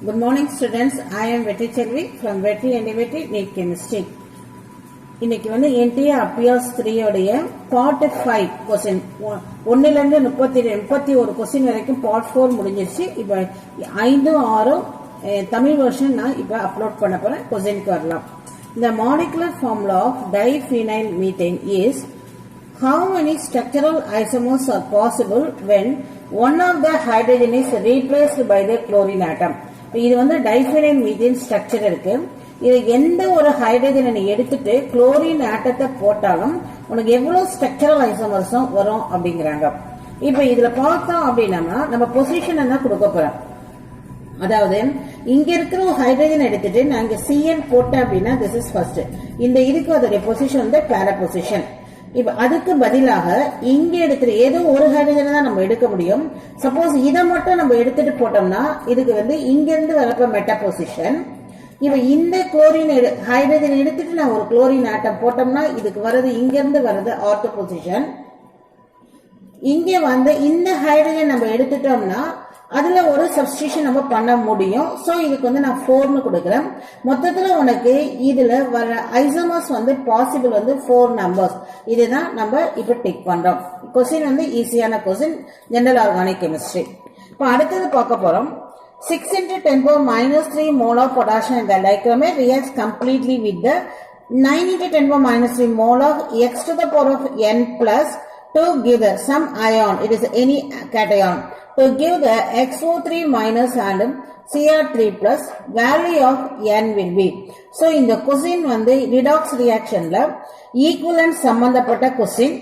Good morning students. I am Vetri from Vetri and Vetri NEET Chemistry. இன்னைக்கு வந்து NTA Abhyas 3 உடைய part 5 question 1 ல இருந்து 31 question வரைக்கும் part 4 முடிஞ்சிருச்சு. இப்போ 5 6 தமிழ் வெர்ஷன் நான் இப்போ அப்லோட் பண்ண போறேன். क्वेश्चनக்கு வரலாம். The molecular formula of diphenyl methane is how many structural isomers are possible when one of the hydrogen is replaced by the chlorine atom. இது வந்து டைஃபெனைல் மீத்தேன் ஸ்ட்ரக்சர் இருக்கு. இது எந்த ஒரு ஹைட்ரஜனை நீ எடுத்துட்டு குளோரின் ஆட்டத்தை போட்டாலும் உனக்கு எவ்வளவு ஸ்ட்ரக்சரல் ஐசோமர்ஸும் வரும் அப்படிங்கிறாங்க. இப்ப இதுல பார்த்தோம் அப்படின்னா நம்ம பொசிஷன் தான் கொடுக்க போறோம். அதாவது இங்க இருக்கிற ஒரு ஹைட்ரஜன் எடுத்துட்டு நான் இங்க CN போட்டேன் அப்படின்னா திஸ் இஸ் ஃபர்ஸ்ட். இந்த இதுக்கு அதோட பொசிஷன் வந்து பேரா பொசிஷன். இப்ப அதுக்கு பதிலாக இங்க எடுக்கிற ஏதோ ஒரு ஹைட்ரஜன் தான் நம்ம எடுக்க முடியும். சப்போஸ் இதை மட்டும் நம்ம எடுத்துட்டு போட்டோம்னா இதுக்கு வந்து இங்க இருந்து வரப்ப மெட்டா பொசிஷன். இப்ப இந்த குளோரின் ஹைட்ரஜன் எடுத்துட்டு நான் ஒரு குளோரின் ஆட்டம் போட்டோம்னா இதுக்கு வர்றது இங்க இருந்து வர்றது ஆர்த்தோ பொசிஷன். இங்க வந்து இந்த ஹைட்ரஜன் நம்ம எடுத்துட்டோம்னா அதுல ஒரு சப்ஸ்டிடியூஷன் நம்ம பண்ண முடியும். சோ இதுக்கு வந்து நான் 4னு கொடுக்கிறேன். மொத்தத்துல உனக்கு இதுல வர ஐசோமர்ஸ் வந்து பாசிபிள் வந்து 4 நம்பர்ஸ். இதுதான் நம்ம இப்ப டிக் பண்றோம். क्वेश्चन வந்து ஈஸியான क्वेश्चन ஜெனரல் ஆர்கானிக் கெமிஸ்ட்ரி. இப்ப அடுத்தது பார்க்க போறோம். 6 × 10⁻³ mole of potassium in the dichromate reacts completely with the 9 × 10⁻³ mole of x to the power of n plus to give the some ion. It is any cation. To give the XO3 minus and Cr3 plus value of n will be. So in the question வந்து redox reaction ல equivalent சம்பந்தப்பட்ட question.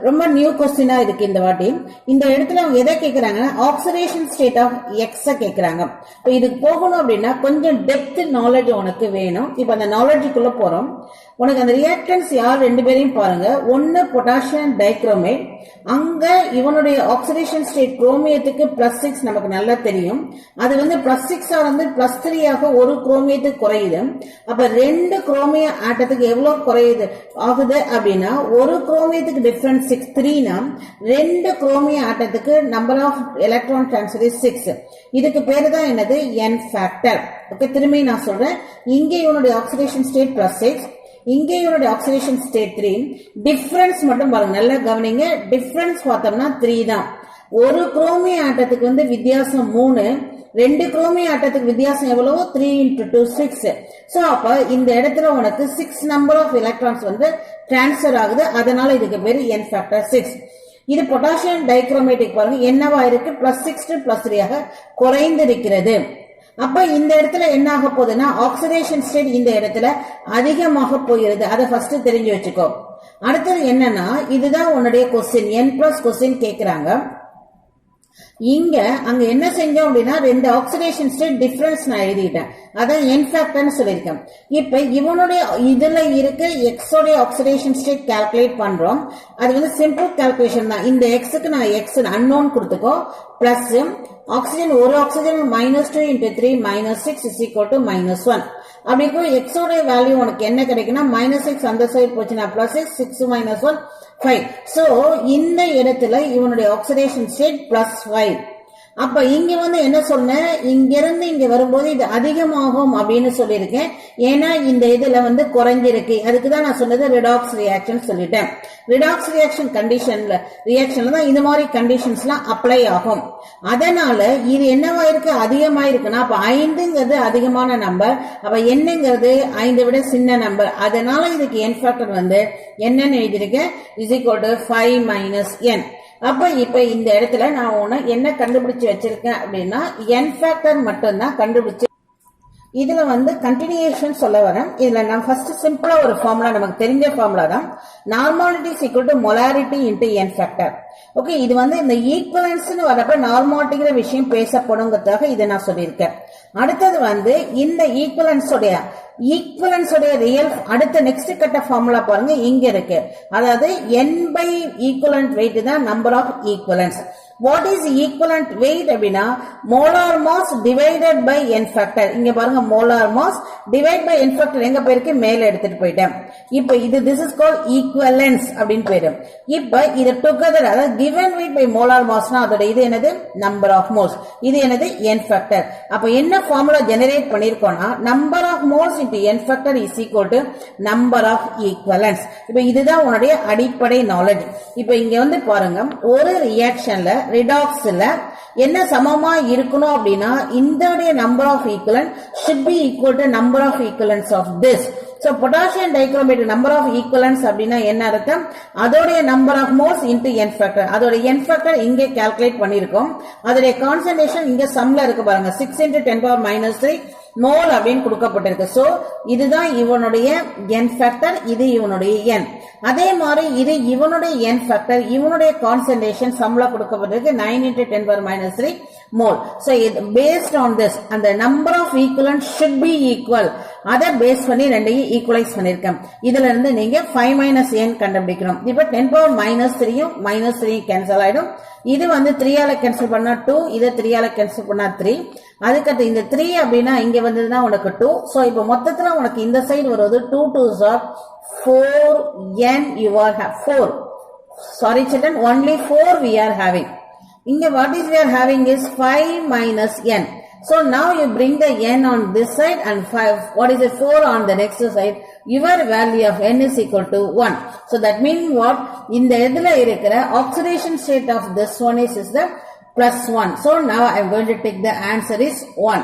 ரொம்ப new கொஸ்டினா இருக்கு இந்த வாட்டி. இந்த இடத்துல அவங்க எதை கேக்குறாங்கன்னா ஆக்சிடேஷன் ஸ்டேட் ஆஃப் எக்ஸ் கேக்குறாங்க. இப்போ இதுக்கு போகணும் அப்படின்னா கொஞ்சம் டெப்த் நாலேஜ் உனக்கு வேணும். இப்ப அந்த நாலேஜுக்குள்ள போறோம். உனக்கு அந்த ரியாக்டன்ஸ் யார் ரெண்டு பேரையும் பாருங்க. ஒன்னு பொட்டாசியம் டைக்ரோமேட். அங்க இவனுடைய ஆக்சிடேஷன் ஸ்டேட் குரோமியத்துக்கு +6 நமக்கு நல்லா தெரியும். அது வந்து +6 வந்து +3 ஆக ஒரு குரோமியத்துக்கு குறையுது. அப்ப ரெண்டு குரோமிய ஆட்டத்துக்கு எவ்வளவு குறையுது ஆகுது அப்படின்னா ஒரு குரோமியத்துக்கு டிஃபரன்ஸ் 3 னா ரெண்டு குரோமிய ஆட்டத்துக்கு நம்பர் ஆஃப் எலக்ட்ரான் ட்ரான்ஸ்ஃபர் 6. இதுக்கு பேரு தான் என்னது n ஃபேக்டர். ஓகே, திரும்பி நான் சொல்றேன். இங்கே இவனுடைய ஆக்சிடேஷன் ஸ்டேட் +6, இங்கே இவனுடைய ஆக்சிடேஷன் ஸ்டேட் 3. டிஃபரன்ஸ் மட்டும் பாருங்க, நல்லா கவனிங்க. டிஃபரன்ஸ் பார்த்தோம்னா 3 தான். ஒரு குரோமிய ஆட்டத்துக்கு வந்து வித்தியாசம் 3, ரெண்டு குரோமிய ஆட்டத்துக்கு வித்தியாசம் எவ்வளவோ 3 × 2 6. சோ அப்ப இந்த இடத்துல உனக்கு 6 நம்பர் ஆஃப் எலக்ட்ரான்ஸ் வந்து டிரான்ஸ்ஃபர் ஆகுது. அதனால இதுக்கு பேரு n ஃபேக்டர் 6. இது பொட்டாசியம் டைக்ரோமேட்டிக் பாருங்க என்னவா இருக்கு, +6 to +3 ஆக குறைந்திருக்கிறது. அப்ப இந்த இடத்துல என்ன ஆக போகுதுன்னா ஆக்சிடேஷன் ஸ்டேட் இந்த இடத்துல அதிகமாக போயிருது. அதை ஃபர்ஸ்ட் தெரிஞ்சு வச்சுக்கோ. அடுத்தது என்னன்னா இதுதான் உன்னுடைய கொஸ்டின், n+ கொஸ்டின் கேக்குறாங்க. இங்க அங்க என்ன செஞ்சோம் அப்படின்னா ரெண்டு ஆக்சிடேஷன் ஸ்டேட் டிஃபரன்ஸ் நான் எழுதிட்டேன். அதான் n ஃபேக்டர்னு சொல்லியிருக்கேன். இப்ப இவனுடைய இதுல இருக்க எக்ஸ் உடைய ஆக்சிடேஷன் ஸ்டேட் கால்குலேட் பண்றோம். அது வந்து சிம்பிள் கால்குலேஷன் தான். இந்த எக்ஸுக்கு நான் எக்ஸ் அன்னோன் கொடுத்துக்கோ. பிளஸ் ஆக்சிஜன் ஒரு ஆக்சிஜன் -2 × 3 -6 = -1. அப்படி இருக்கும் எக்ஸோட வேல்யூ உனக்கு என்ன கிடைக்குன்னா -6 அந்த சைடு போச்சுன்னா +6 6 - 1 5. சோ இந்த இடத்துல இவனுடைய ஆக்சிடேஷன் ஸ்டேட் +5. அப்ப இங்க வந்து என்ன சொன்னேன், இங்க இருந்து இங்க வரும்போது இது அதிகமாகும் அப்படின்னு சொல்லியிருக்கேன். ஏன்னா இந்த இதுல வந்து குறைஞ்சிருக்கு. அதுக்குதான் நான் சொன்னது ரிடாக்ஸ் ரியாக்ஷன் சொல்லிட்டேன். ரிடாக்ஸ் ரியாக்ஷன் ரியாக்ஷன்ல தான் இந்த மாதிரி கண்டிஷன்ஸ் எல்லாம் அப்ளை ஆகும். அதனால இது என்னவா இருக்கு, அதிகமா இருக்குன்னா அப்ப 5ங்கிறது அதிகமான நம்பர், அப்ப என்னங்கிறது 5 விட சின்ன நம்பர். அதனால இதுக்கு n ஃபேக்டர் வந்து என்னன்னு எழுதியிருக்கேன் =5 - n. அப்ப இப்ப இந்த இடத்துல நான் உன்னை என்ன கண்டுபிடிச்சு வச்சிருக்கேன் அப்படின்னா n ஃபேக்டர் மட்டும் தான் கண்டுபிடிச்சு. இதுல வந்து கண்டினியூஷன் சொல்ல வரேன். இதுல நான் ஃபர்ஸ்ட் சிம்பிளா ஒரு ஃபார்முலா, நமக்கு தெரிஞ்ச ஃபார்முலா தான். Normality = molarity × n factor. Okay, இது வந்து இந்த ஈக்குவலன்ஸ்னு வரப்ப நார்மாலிட்டிங்கிற விஷயம் பேசப்படுங்கிறதுக்காக இதை நான் சொல்லியிருக்கேன். அடுத்தது வந்து இந்த ஈக்குவலன்ஸோடைய ரியல் அடுத்த நெக்ஸ்ட் கட்ட ஃபார்முலா பாருங்க இங்க இருக்கு. அதாவது n/ஈக்குவலன்ட் வெயிட் தான் number of equivalents. What is equivalent weight அப்படினா molar mass divided by n factor. இங்க பாருங்க molar mass divided by n factor எங்க போயிருக்கு மேல எடுத்துட்டு போயிட்டேன். இப்போ இது this is called equivalence அப்படினு பேரு. இப்போ இது together அதாவது given weight by molar mass னா அதோட இது என்னது number of moles. இது என்னது n factor. அப்ப என்ன ஃபார்முலா ஜெனரேட் பண்ணிருக்கோம்னா number of moles into n factor is equal to number of equivalents. இப்போ இதுதான் உங்களுடைய அடிப்படை knowledge. இப்போ இங்க வந்து பாருங்க ஒரு ரியாக்ஷன்ல redoxல என்ன சமமா இருக்கணும் அப்படினா இந்தோட number of equivalent should be equal to number of equivalents of this. So potassium dichromate number of equivalents அப்படினா என்ன அர்த்தம் அதோட number of moles into n factor. அதோட n factor இங்கே கால்குலேட் பண்ணிருக்கோம். அதோட கான்சன்ட்ரேஷன் இங்க சம்ல இருக்கு பாருங்க 6 into 10 power minus 3 மோல் அப்படின்னு கொடுக்கப்பட்டிருக்கு. சோ இதுதான் இவனுடைய n ஃபேக்டர், இது இவனுடைய n. அதே மாதிரி இது இவனுடைய n ஃபேக்டர், இவனுடைய கான்சன்ட்ரேஷன் சம்ல கொடுக்கப்பட்டிருக்கு 9 into 10 power minus 3 mole. So based on this அந்த number of equivalent should be equal. அத பேஸ் பண்ணி ரெண்டையும் ஈக்குவலைஸ் பண்ணிருக்கேன். இதுல இருந்து நீங்க 5 minus n கண்டுபிடிக்கணும். இப்ப 10 power minus 3யும் minus 3 கேன்சல் ஆயிடும். இது வந்து 3 ஆல கேன்சல் பண்ணா 2, இத 3 ஆல கேன்சல் பண்ணா 3. அதுக்கு இந்த 3 அப்படினா இங்க வந்ததுனா உனக்கு 2. சோ இப்போ மொத்தத்துல உனக்கு இந்த சைடு வருது 2 2s are 4n you are have 4. Sorry children, only 4 we are having. Inga what is we are having is 5 minus n. So now you bring the n on this side and 5 what is it 4 on the next side. Your value of n is equal to 1. So that means what இந்த இடத்துல இருக்கிற oxidation state of this one is the plus 1. So now I am going to take the answer is 1.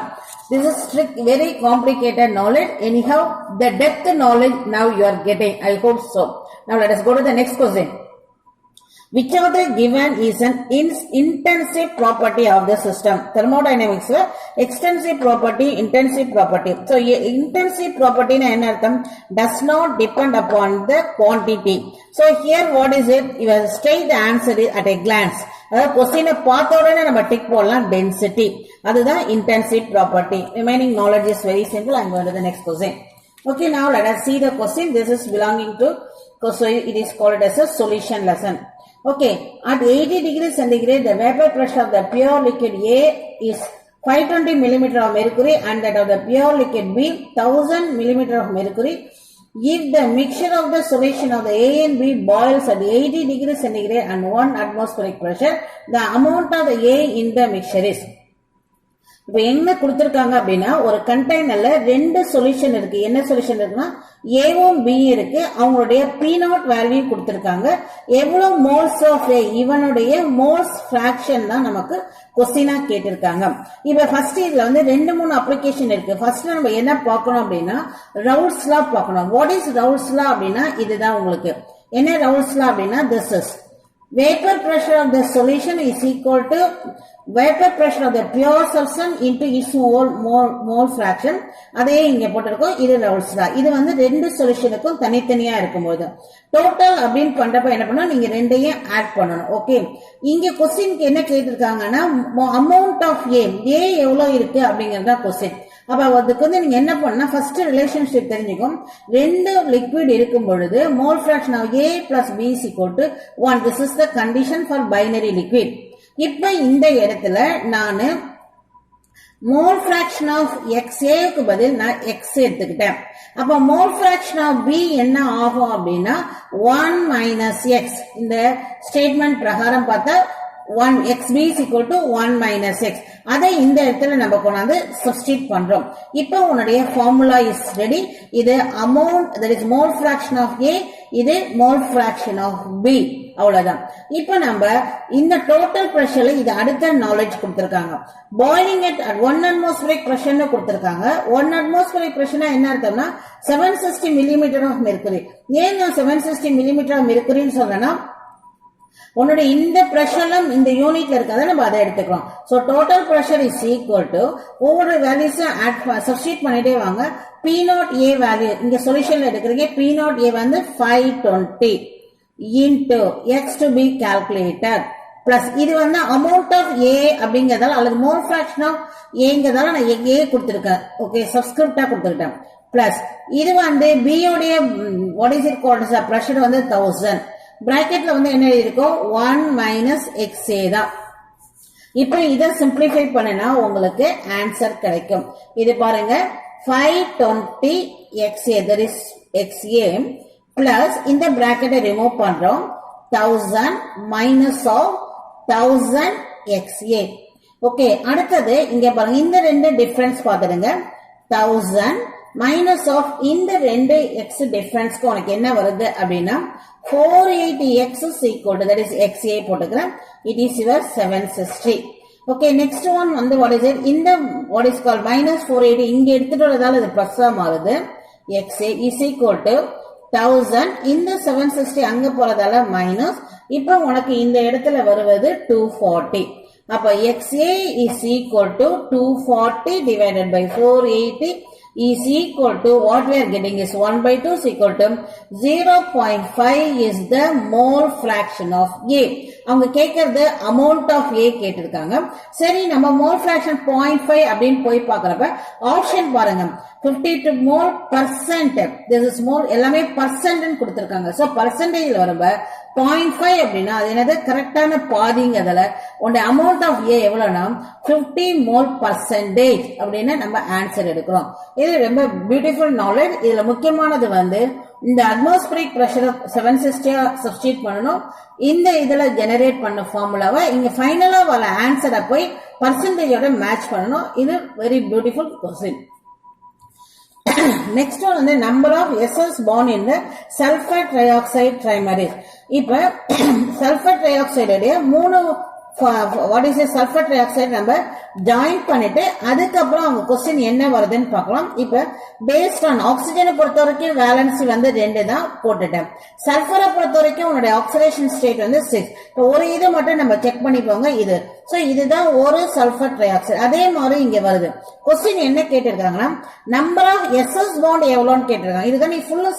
This is strict, very complicated knowledge. Anyhow, the depth knowledge now you are getting. I hope so. Now let us go to the next question. Which of the given is an intensive property of the system? Thermodynamics extensive property, intensive property. So intensive property na enna artham does not depend upon the quantity. So here what is it? You have straight the answer at a glance. Question பார்த்த உடனே நம்ம tick போடலாம் density. அதுதான் intensive property. Remaining knowledge is very simple. I am going to the next question. Okay, now let us see the question. This is belonging to, so it is called as a solution lesson. Okay, at 80 degrees centigrade, the vapor pressure of the pure liquid A is 520 millimeter of mercury and that of the pure liquid B 1000 millimeter of mercury. If the mixture of the solution of the A and B boils at 80 degrees centigrade and 1 atmospheric pressure, the amount of the A in the mixture is. இப்போ என்ன கொடுத்திருக்காங்க அப்படின்னா ஒரு கண்டெய்னர்ல ரெண்டு solution இருக்கு. என்ன solution இருக்குன்னா ஏவும் பி இருக்கு. அவங்களுடைய P0 வேல்யூ கொடுத்திருக்காங்க. எவ்வளவு மோல்ஸ் ஆஃப் ஏ இவனுடைய மோல்ஸ் ஃபிராக்ஷன் தான் நமக்கு கொஸ்டினா கேட்டிருக்காங்க. இப்ப ஃபர்ஸ்ட் இதுல வந்து 2-3 அப்ளிகேஷன் இருக்கு. ஃபர்ஸ்ட் நம்ம என்ன பார்க்கணும் அப்படின்னா ரவுல்ஸ் லா பார்க்கணும். வாட் இஸ் ரவுல்ஸ் லா அப்படின்னா இதுதான் உங்களுக்கு என்ன ரவுல்ஸ் லா அப்படின்னா this is vapor pressure of the solution is equal to vapor pressure of the pure substance into its mole fraction. அதே இங்க போட்டிருக்கோம். இது ரவுல்ஸ் லா. இது வந்து ரெண்டு சொல்யூஷனுக்கும் தனித்தனியா இருக்கும்போது டோட்டல் அப்படின்னு பண்றப்ப என்ன பண்ணா நீங்க ரெண்டையும் ஆட் பண்ணணும். ஓகே, இங்க கொஸ்டினுக்கு என்ன கேட்டிருக்காங்கன்னா அமௌண்ட் ஆஃப் ஏ எவ்வளவு இருக்கு அப்படிங்கறதா கொஸ்டின். அப்ப அதுக்கு வந்து நீங்க என்ன பண்ணா ஃபர்ஸ்ட் ரிலேஷன்ஷிப் தெரிஞ்சுக்கும். ரெண்டு லிக்விட் இருக்கும் பொழுது mole fraction of A plus B is equal to 1. This is the condition for binary liquid. இப்ப இந்த இடத்துல நான் மோல் ஃபிராக்ஷன் ஆஃப் XA க்கு பதில் நான் X எடுத்துக்கிட்டேன். அப்ப மோல் ஃபிராக்ஷன் ஆஃப் B என்ன ஆகும் அப்படின்னா 1 minus X. இந்த ஸ்டேட்மெண்ட் பிரகாரம் பார்த்தா 1 XB is equal to 1 minus X. அதை இந்த இடத்துல நம்ம கொண்டாந்து சப்ஸ்டிட் பண்றோம். இப்போ உன்னுடைய ஃபார்முலா இஸ் ரெடி. இது amount that is mole fraction of A, இது mole fraction of B. அவ்வளவுதான். இப்ப நம்ம இந்த டோட்டல் பிரஷர்ல இது அடுத்த நாலேஜ் கொடுத்திருக்காங்க. பாயிலிங் at 1 atmospheric pressure னு கொடுத்திருக்காங்க. 1 atmospheric pressure என்ன அர்த்தம்னா 760 millimeter of mercury. ஏன் நான் 760 millimeter of mercury ன்னு சொல்றேன்னா உன்னோட இந்த பிரஷர்லாம் இந்த யூனிட்ல இருக்கறத நம்ம அதை எடுத்துக்கிறோம். So total pressure is equal to ஒவ்வொரு வேல்யூஸ் சப்ஸ்டிட் பண்ணிட்டே வாங்க. P0 A வேல்யூ இங்க சொல்யூஷன்ல எடுக்கிறீங்க. P0 A வந்து 520 into X to be calculated plus இது வந்து அமௌண்ட் ஆஃப் A அப்படிங்கறதால அல்லது மோல் ஃபிராக்ஷன் ஆஃப் Aங்கறதால நான் A கொடுத்திருக்கேன். ஓகே, சப்ஸ்கிரிப்டா கொடுத்திருக்கேன். பிளஸ் இது வந்து B உடைய what is it called as pressure வந்து 1000. பிராக்கெட்ல வந்து என்ன இருக்கும் 1 minus XA தான். இப்போ இதை சிம்பிளிஃபை பண்ணனா உங்களுக்கு ஆன்சர் கிடைக்கும். இது பாருங்க 520 that is XA plus இந்த பிராக்கெட்டை ரிமூவ் பண்றோம் 1000 minus of 1000 XA. ஓகே, அடுத்தது இங்க பாருங்க இந்த ரெண்டு டிஃபரன்ஸ் பார்த்துடுங்க 1000 minus of இந்த ரெண்டு x டிஃபரன்ஸ்க்கு உனக்கு என்ன வருது அப்படின்னா 480x is equal to that is XA போட்டுக்கிறேன். It is your 760. Okay, next one வந்து what is it? இந்த what is called minus 480 இங்க எடுத்துட்டு வரதால இது பிளஸ் மாறுது. XA is equal to 1000 இந்த 760 அங்க போறதால மைனஸ். இப்போ உனக்கு இந்த இடத்துல வருவது 240. அப்ப XA is equal to 240 divided by 480 is equal to what we are getting is 1 by 2 is equal to 0.5 is the mole fraction of A. அவங்க கேட்கறது amount of A கேட்டிருக்காங்க. சரி, நம்ம mole fraction 0.5 அப்படின்னு போய் பார்க்கறப்ப ஆப்ஷன் பாருங்க 52 mole percent. This is mole எல்லாமே percent ன்னு கொடுத்திருக்காங்க. சோ பர்சன்டேஜ்ல வரப்ப 0.5 அப்படின்னா அது என்னது கரெக்டான பாதிங்கறதுல உங்க amount of A எவ்வளவுனா 50 mole percentage அப்படின்னு நம்ம ஆன்சர் எடுக்கிறோம். இது ரொம்ப பியூட்டிஃபுல் நாலேஜ். இதுல முக்கியமானது வந்து இந்த அட்மாஸ்பியரிக் பிரஷர் 760 சப்ஸ்டிட்யூட் பண்ணனும். இந்த இதுல ஜெனரேட் பண்ண ஃபார்முலாவை இங்க ஃபைனலா வர ஆன்சரை போய் பர்சன்டேஜோட மேட்ச் பண்ணனும். இது very beautiful question. Next one வந்து number of SS bond in the sulfur trioxide trimeres. இப்ப sulfur trioxide உடைய மூணு what is a sulfur trioxide நம்ம ஜாயின் பண்ணிட்டு அதுக்கப்புறம் அவங்க क्वेश्चन என்ன வருதுன்னு பார்க்கலாம். இப்ப based on ஆக்சிஜனை பொறுத்த வரைக்கும் வேலன்சி வந்து 2 தான் போட்டுட்டேன். சல்ஃபரை பொறுத்த வரைக்கும் உங்களுடைய ஆக்சிடேஷன் ஸ்டேட் வந்து 6. ஒரு இது மட்டும் நம்ம செக் பண்ணிப்போங்க இது. சோ இதுதான் ஒரு சல்ஃபர் ட்ரைஆக்சைடு. அதே மாதிரி இங்க வருது. क्वेश्चन என்ன கேட்டிருக்காங்கன்னா நம்பர் ஆஃப் SS பாண்ட் எவ்வளவுன்னு கேட்டிருக்காங்க. இதுதான் நீ ஃபுல்லா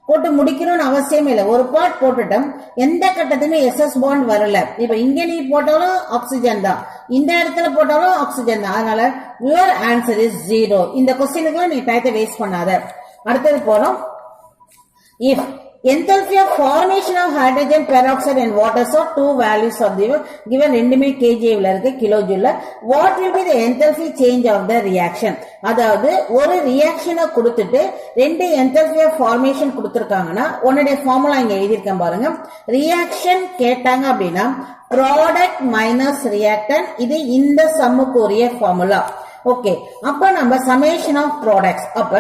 போட்டு முடிக்கணும்னு அவசியமே இல்லை. ஒரு பார்ட் போட்டுட்டோம், எந்த கட்டத்துமே எஸ்எஸ் பாண்ட் வரல. இப்ப இங்க நீ போட்டாலும் ஆக்சிஜன் தான், இந்த இடத்துல போட்டாலும் ஆக்சிஜன் தான். அதனால யுவர் ஆன்சர் இஸ் 0. இந்த क्वेश्चनக்குலாம் நீ டைத்தை வேஸ்ட் பண்ணாத. அடுத்தது போறோம். if enthalpy of formation of hydrogen peroxide and water, so two values of the given ரெண்டுமே kJ ல இருக்கு கிலோஜூல்ல. what will be the enthalpy change of the reaction? அதாவது ஒரு ரியாக்ஷனை கொடுத்துட்டு ரெண்டு enthalpy of formation கொடுத்திருக்காங்கன்னா உன்னுடைய ஃபார்முலா இங்க எழுதியிருக்கேன் பாருங்க. ரியாக்ஷன் கேட்டாங்க அப்படின்னா ப்ராடக்ட் மைனஸ் ரியாக்டன்ட், இது இந்த சம்முக்குரிய ஃபார்முலா. ஓகே, அப்ப நம்ம சமேஷன் ஆஃப் ப்ராடக்ட்ஸ். அப்ப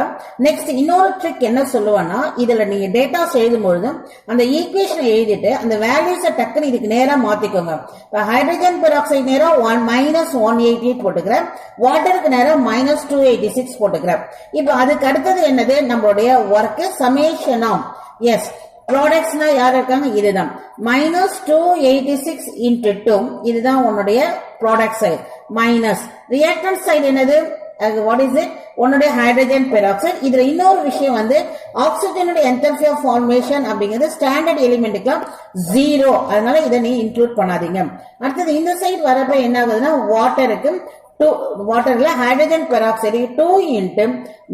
நெக்ஸ்ட் இன்னொரு ட்ரிக் என்ன சொல்லுவேன்னா, இதுல நீங்க டேட்டாஸ் எழுதும்பொழுது அந்த ஈக்குவேஷனை எழுதிட்டு அந்த வேல்யூஸை டக்குன்னு இதுக்கு நேரா மாத்திக்கோங்க. இப்ப ஹைட்ரஜன் பெராக்சைடு நேரா -188 போட்டுக்கிறேன், வாட்டருக்கு நேரா -286 போட்டுக்கிறேன். இப்ப அதுக்கு அடுத்தது என்னது நம்மளுடைய ஒர்க் சமேஷன் ஆஃப் எஸ் ப்ராடக்ட்ஸ்னா யார் இருக்காங்க, இதுதான் -286 into 2, இதுதான் உன்னுடைய product side. Minus reactant side என்னது, வாட் இஸ் இட், உன்னுடைய ஹைட்ரஜன் பெராக்சைடு. இதுல இன்னொரு விஷயம் வந்து ஆக்சிஜனுடைய என்தல்பி ஆஃப் ஃபார்மேஷன் அப்படிங்கிறது ஸ்டாண்டர்ட் எலிமெண்ட்டுக்கு 0, அதனால இதை நீ இன்க்ளூட் பண்ணாதீங்க. அடுத்தது இந்த சைடு வரப்ப என்ன ஆகுதுன்னா வாட்டருக்கு வாட்டர்ல ஹைட்ரஜன் பெராக்சைடு 2 into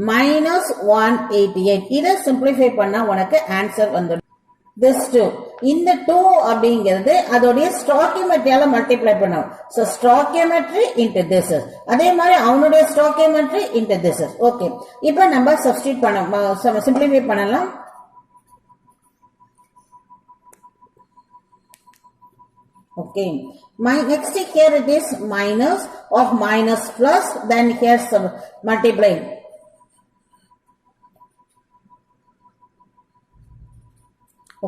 -188. இதை சிம்பிளிஃபை பண்ணா உனக்கு ஆன்சர் வந்துடும். this 2, இந்த 2 அப்படிங்கிறது அதோடைய ஸ்டாக்கியோமெட்ரியால மல்டிப்ளை பண்ணும். சோ ஸ்டாக்கியோமெட்ரி into this, அதே மாதிரி அவனுடைய ஸ்டாக்கியோமெட்ரி into this. ஓகே, இப்போ நம்ம சப்ஸ்டிட்யூட் பண்ண சிம்பிளிஃபை பண்ணலாம். Okay, my next here it is minus of minus plus, then here some multiply.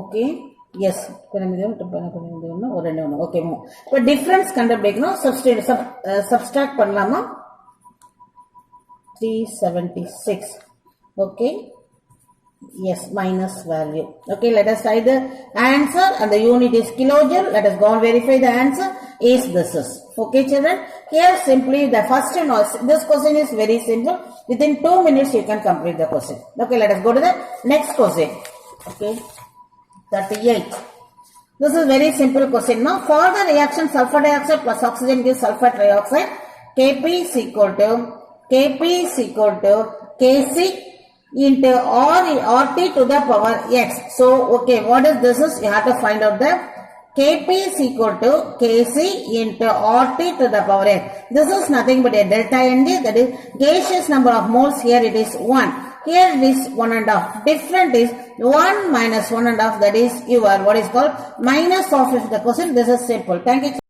Okay, yes, okay, இப்போ டிஃபரன்ஸ் கண்டுபிடிக்கணும். சப்ஸ்ட்ராக்ட் பண்ணலாமா, 376. okay, yes, minus value. Okay, let us try the answer and the unit is kilojoule. Let us go and verify the answer is this is. Okay children, here simply the first and this question is very simple. Within 2 minutes you can complete the question. Okay, let us go to the next question. Okay, 38. This is very simple question. Now for the reaction sulfur dioxide plus oxygen gives sulfur trioxide. Kp is equal to Kc into RT to the power x. So okay, what is this is, you have to find out the Kp is equal to Kc into RT to the power n. This is nothing but a delta Nd, that is gaseous number of moles. Here it is 1. Here it is 1.5. Different is 1 minus 1.5, that is your what is called minus of the question. This is simple. Thank you.